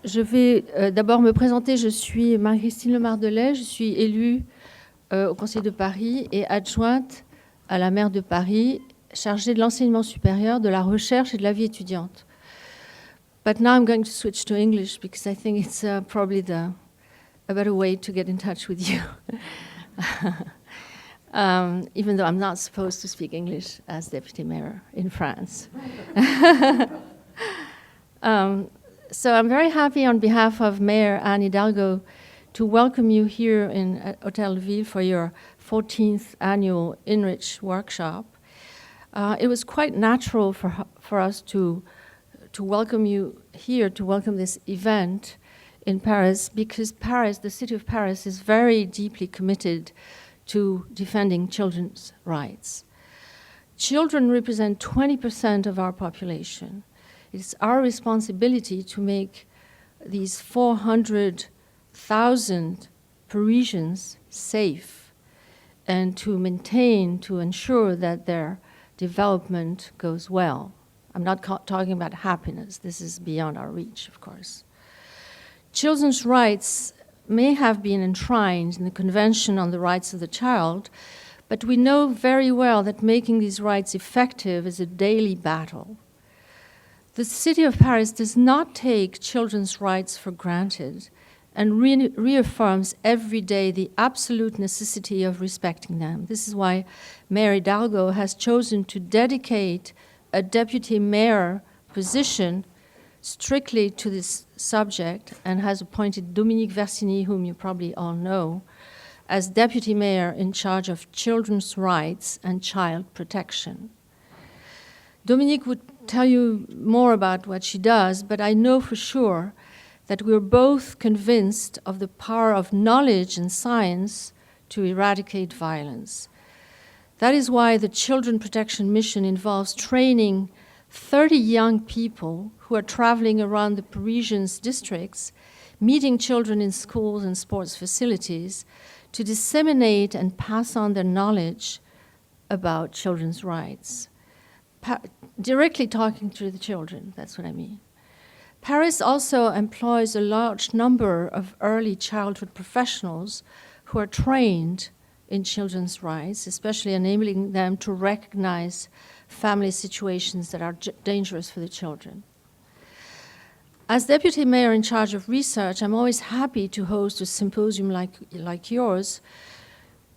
Je vais d'abord me présenter. Je suis Marie-Christine Lemardeley. Je suis élue au Conseil de Paris et adjointe à la maire de Paris, chargée de l'enseignement supérieur, de la recherche et de la vie étudiante. But now I'm going to switch to English because I think it's probably a better way to get in touch with you. Even though I'm not supposed to speak English as deputy mayor in France. So I'm very happy on behalf of Mayor Anne Hidalgo to welcome you here in Hotel de Ville for your 14th annual INRICH workshop. It was quite natural for us to welcome you here, to welcome this event in Paris, because Paris, the city of Paris, is very deeply committed to defending children's rights. Children represent 20% of our population. It's our responsibility to make these 400,000 Parisians safe and to ensure that their development goes well. I'm not talking about happiness. This is beyond our reach, of course. Children's rights may have been enshrined in the Convention on the Rights of the Child, but we know very well that making these rights effective is a daily battle. The city of Paris does not take children's rights for granted and reaffirms every day the absolute necessity of respecting them. This is why Mayor Hidalgo has chosen to dedicate a deputy mayor position strictly to this subject and has appointed Dominique Versini, whom you probably all know, as deputy mayor in charge of children's rights and child protection. Dominique would tell you more about what she does, but I know for sure that we're both convinced of the power of knowledge and science to eradicate violence. That is why the Children Protection Mission involves training 30 young people who are traveling around the Parisian districts, meeting children in schools and sports facilities to disseminate and pass on their knowledge about children's rights. Directly talking to the children, that's what I mean. Paris also employs a large number of early childhood professionals who are trained in children's rights, especially enabling them to recognize family situations that are dangerous for the children. As deputy mayor in charge of research, I'm always happy to host a symposium like yours,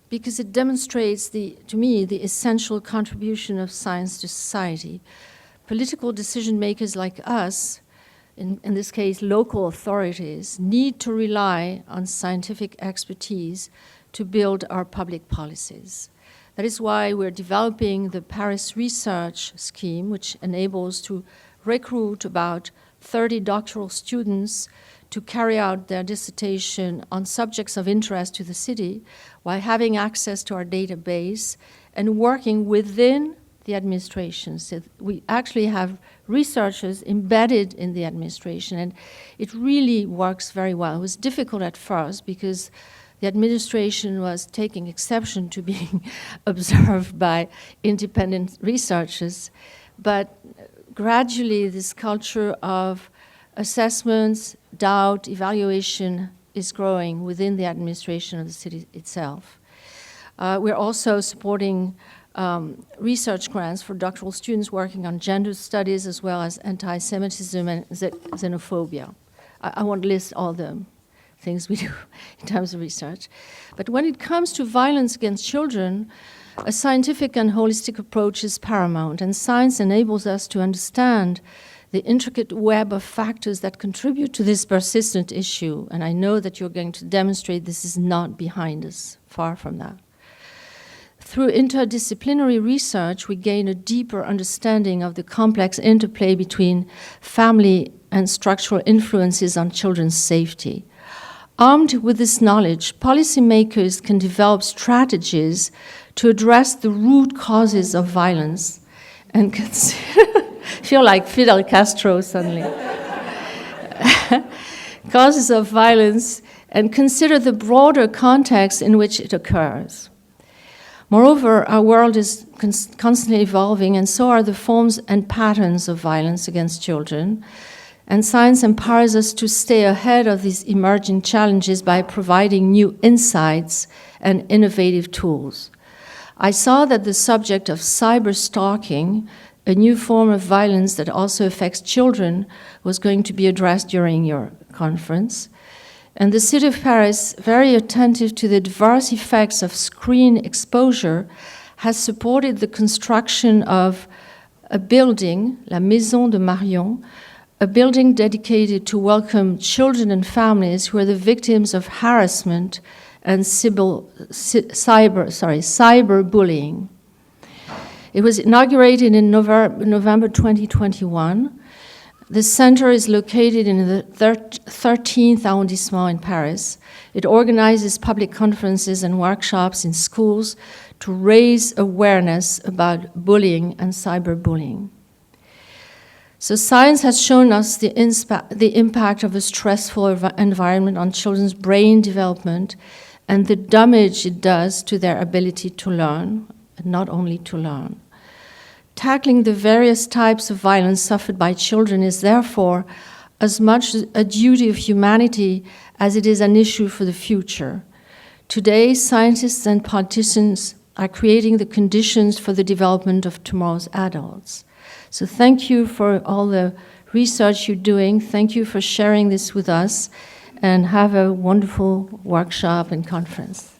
because it demonstrates, to me, the essential contribution of science to society. Political decision makers like us, in this case local authorities, need to rely on scientific expertise to build our public policies. That is why we're developing the Paris Research Scheme, which enables to recruit about 30 doctoral students to carry out their dissertation on subjects of interest to the city while having access to our database and working within the administration. So we actually have researchers embedded in the administration, and it really works very well. It was difficult at first because the administration was taking exception to being observed by independent researchers, but gradually this culture of assessments, doubt, evaluation is growing within the administration of the city itself. We're also supporting research grants for doctoral students working on gender studies as well as anti-Semitism and xenophobia. I won't list all the things we do in terms of research. But when it comes to violence against children, a scientific and holistic approach is paramount, and science enables us to understand the intricate web of factors that contribute to this persistent issue. And I know that you're going to demonstrate this is not behind us, far from that. Through interdisciplinary research, we gain a deeper understanding of the complex interplay between family and structural influences on children's safety. Armed with this knowledge, policymakers can develop strategies to address the root causes of violence and feel like Fidel Castro suddenly. Causes of violence and consider the broader context in which it occurs. Moreover, our world is constantly evolving, and so are the forms and patterns of violence against children. And science empowers us to stay ahead of these emerging challenges by providing new insights and innovative tools. I saw that the subject of cyberstalking, a new form of violence that also affects children, was going to be addressed during your conference. And the City of Paris, very attentive to the diverse effects of screen exposure, has supported the construction of a building, La Maison de Marion, a building dedicated to welcome children and families who are the victims of harassment and cyberbullying. It was inaugurated in November 2021. The center is located in the 13th arrondissement in Paris. It organizes public conferences and workshops in schools to raise awareness about bullying and cyberbullying. So science has shown us the impact of a stressful environment on children's brain development and the damage it does to their ability to learn, and not only to learn. Tackling the various types of violence suffered by children is therefore as much a duty of humanity as it is an issue for the future. Today, scientists and politicians are creating the conditions for the development of tomorrow's adults. So thank you for all the research you're doing. Thank you for sharing this with us, and have a wonderful workshop and conference.